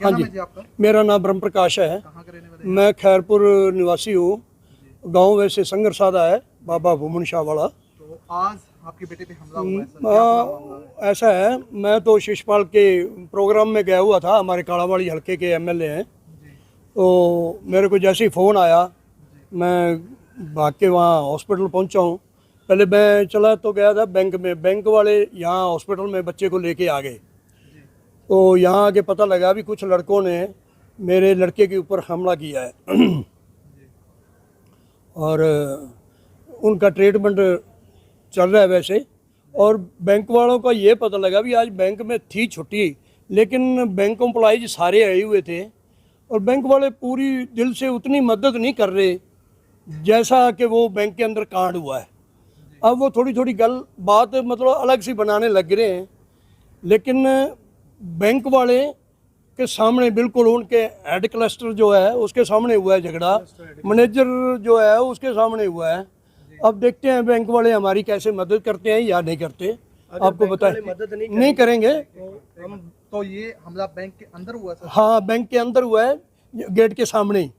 हाँ जी, मेरा नाम ब्रह्म प्रकाश है। मैं खैरपुर निवासी हूँ। गांव वैसे संगर सादा है, बाबा भूमन शाह वाला। तो आज आपके बेटे पे हमला हुआ है सर, क्या पूरा मामला है? ऐसा है, मैं तो शिषपाल के प्रोग्राम में गया हुआ था, हमारे काड़ावाड़ी हल्के के एमएलए हैं। तो मेरे को जैसे ही फ़ोन आया, मैं भाग के वहाँ हॉस्पिटल पहुँचा हूँ। पहले मैं चला तो गया था बैंक में, बैंक वाले यहाँ हॉस्पिटल में बच्चे को लेके आ गए। तो यहाँ आके पता लगा भी कुछ लड़कों ने मेरे लड़के के ऊपर हमला किया है और उनका ट्रीटमेंट चल रहा है वैसे। और बैंक वालों का ये पता लगा भी आज बैंक में थी छुट्टी, लेकिन बैंक एम्प्लॉइज सारे आए हुए थे और बैंक वाले पूरी दिल से उतनी मदद नहीं कर रहे जैसा कि वो बैंक के अंदर कांड हुआ है। अब वो थोड़ी थोड़ी बात मतलब अलग सी बनाने लग रहे हैं, लेकिन बैंक वाले के सामने बिल्कुल उनके हेड क्लस्टर जो है उसके सामने हुआ है झगड़ा, मैनेजर जो है उसके सामने हुआ है। अब देखते हैं बैंक वाले हमारी कैसे मदद करते हैं या नहीं करते। आपको बताएं, मदद नहीं करेंगे। तो ये हमला बैंक के अंदर हुआ सर? हाँ, बैंक के अंदर हुआ है, गेट के सामने ही।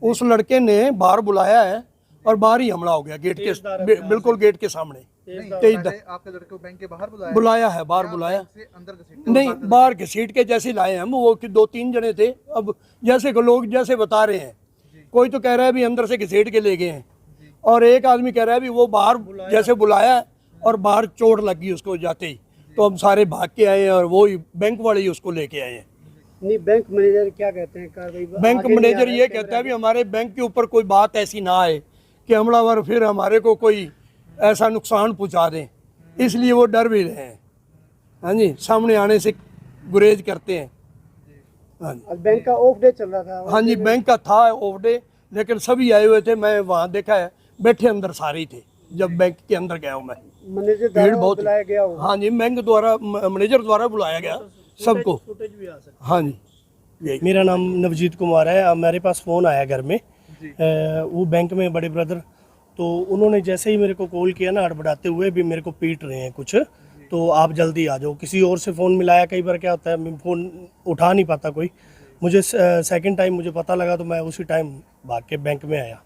उस लड़के ने बाहर बुलाया है और बाहर ही हमला हो गया, गेट के बिल्कुल गेट के सामने। आपके लड़के को बैंक के बाहर बुलाया है, बाहर बुलाया अंदर नहीं, बाहर घसीट के जैसे लाए हैं हम। वो 2-3 जने थे। अब जैसे लोग जैसे बता रहे हैं, कोई तो कह रहा है भी अंदर से घसीट के ले गए हैं और एक आदमी कह रहा है भी वो बाहर जैसे बुलाया और बाहर चोट लगी उसको जाते ही। तो हम सारे भाग के आए हैं और वो ही बैंक वाले ही उसको लेके आए हैं। नहीं, बैंक मैनेजर क्या कहते हैं कार्रवाई? बैंक मैनेजर ये कहता है भी हमारे बैंक के ऊपर कोई बात ऐसी ना आए कि हमलावर फिर हमारे को कोई ऐसा नुकसान पहुंचा दें, इसलिए वो डर भी रहे हैं। हाँ जी, सामने आने से गुरेज करते हैं। हाँ जी, बैंक का ऑफ डे चल रहा था। हाँ जी, बैंक का था ऑफ डे, लेकिन सभी आए हुए थे। मैं वहाँ देखा है, बैठे अंदर सारे ही थे जब बैंक के अंदर गया हूँ मैं। मैनेजर भीड़ बहुत बुलाया गया हो? हाँ जी, बैंक द्वारा, मैनेजर द्वारा बुलाया गया सबको। हाँ जी, यही। मेरा नाम नवजीत कुमार है। मेरे पास फ़ोन आया घर में, वो बैंक में बड़े ब्रदर, तो उन्होंने जैसे ही मेरे को कॉल किया ना, हड़बड़ाते हुए भी मेरे को पीट रहे हैं कुछ, तो आप जल्दी आ जाओ। किसी और से फ़ोन मिलाया, कई बार क्या होता है मैं फ़ोन उठा नहीं पाता कोई। मुझे सेकंड टाइम मुझे पता लगा तो मैं उसी टाइम भाग के बैंक में आया।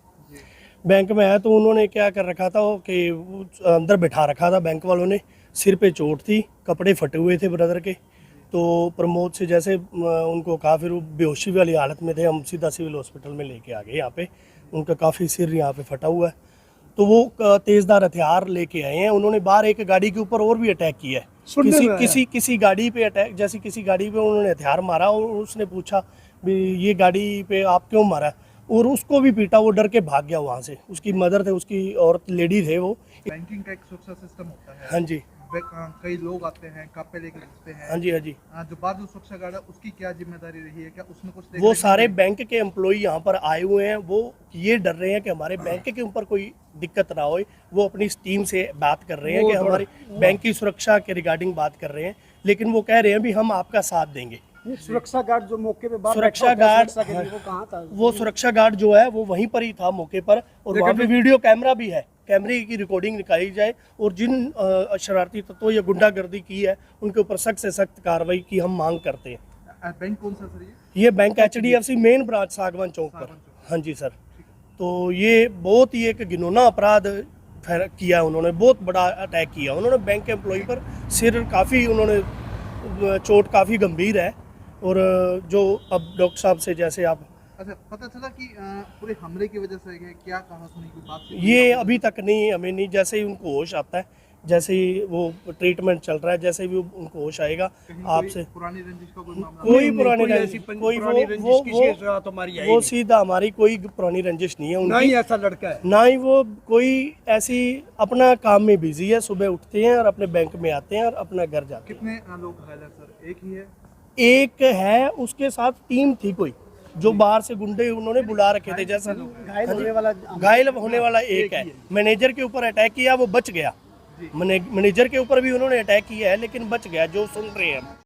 बैंक में आया तो उन्होंने क्या कर रखा था कि अंदर बिठा रखा था बैंक वालों ने। सिर पे चोट थी, कपड़े फटे हुए थे ब्रदर के। तो प्रमोद से जैसे उनको काफ़ी बेहोशी वाली हालत में थे, हम सीधा सिविल हॉस्पिटल में लेके आ गए। यहाँ पे उनका काफ़ी सिर यहाँ पे फटा हुआ है। तो वो तेज़दार हथियार लेके आए हैं। उन्होंने बाहर एक गाड़ी के ऊपर और भी अटैक किया है। किसी गाड़ी पे अटैक, जैसे किसी गाड़ी पे उन्होंने हथियार मारा और उसने पूछा भी ये गाड़ी पे आप क्यों मारा, और उसको भी पीटा। वो डर के भाग गया वहाँ से। उसकी मदर थे, उसकी औरत लेडी थे वो। बैंकिंग का एक सुरक्षा सिस्टम होता है। हाँ जी, कई लोग आते हैं, कापे लेके घुसते हैं। हाँ जी, हाँ जी। जो बाजू सुरक्षा गार्ड है उसकी क्या जिम्मेदारी रही है? क्या उसमें कुछ वो सारे बैंक के एम्प्लॉय यहाँ पर आए हुए हैं। वो ये डर रहे हैं कि हमारे बैंक के ऊपर कोई दिक्कत ना हो। वो अपनी टीम से बात कर रहे हैं कि हमारी बैंक की सुरक्षा के रिगार्डिंग बात कर रहे हैं, लेकिन वो कह रहे हैं भी हम आपका साथ देंगे। सुरक्षा गार्ड जो मौके पे बात सुरक्षा गार्ड, वो कहाँ था? वो सुरक्षा गार्ड जो है वो वहीं पर ही था मौके पर, और वहाँ पे वीडियो कैमरा भी है। कैमरे की रिकॉर्डिंग निकाली जाए और जिन शरारती तत्वों या गुंडागर्दी की है उनके ऊपर सख्त से सख्त कार्रवाई की हम मांग करते हैं। बैंक कौन सा सर? ये बैंक HDFC मेन ब्रांच सागवान चौक पर। हाँ जी सर। तो ये बहुत ही एक घिनौना अपराध किया है उन्होंने, बहुत बड़ा अटैक किया उन्होंने बैंक के एम्प्लॉय पर। सिर काफ़ी उन्होंने चोट काफ़ी गंभीर है। और जो अब डॉक्टर साहब से जैसे आप, अच्छा, पता चला कि पूरे हमले की वजह से क्या कहा सुनी की बात? ये अभी तक नहीं, हमें नहीं। जैसे ही उनको होश आता है, जैसे ही वो ट्रीटमेंट चल रहा है, जैसे भी उनको होश आएगा आपसे। पुरानी रंजिश का कोई मामला? कोई पुरानी रंजिश, कोई वो सीधा हमारी कोई पुरानी रंजिश नहीं है उनकी। ना ही ऐसा लड़का है, ना ही वो कोई ऐसी, अपना काम में बिजी है। सुबह उठते हैं और अपने बैंक में आते हैं और अपना घर जाते हैं। कितने लोग घायल हैं सर? एक ही है? एक है, उसके साथ टीम थी कोई जो बाहर से गुंडे उन्होंने बुला रखे थे। जैसा घायल होने वाला एक है। मैनेजर के ऊपर अटैक किया, वो बच गया। मैनेजर के ऊपर भी उन्होंने अटैक किया है लेकिन बच गया, जो सुन रहे हैं हम।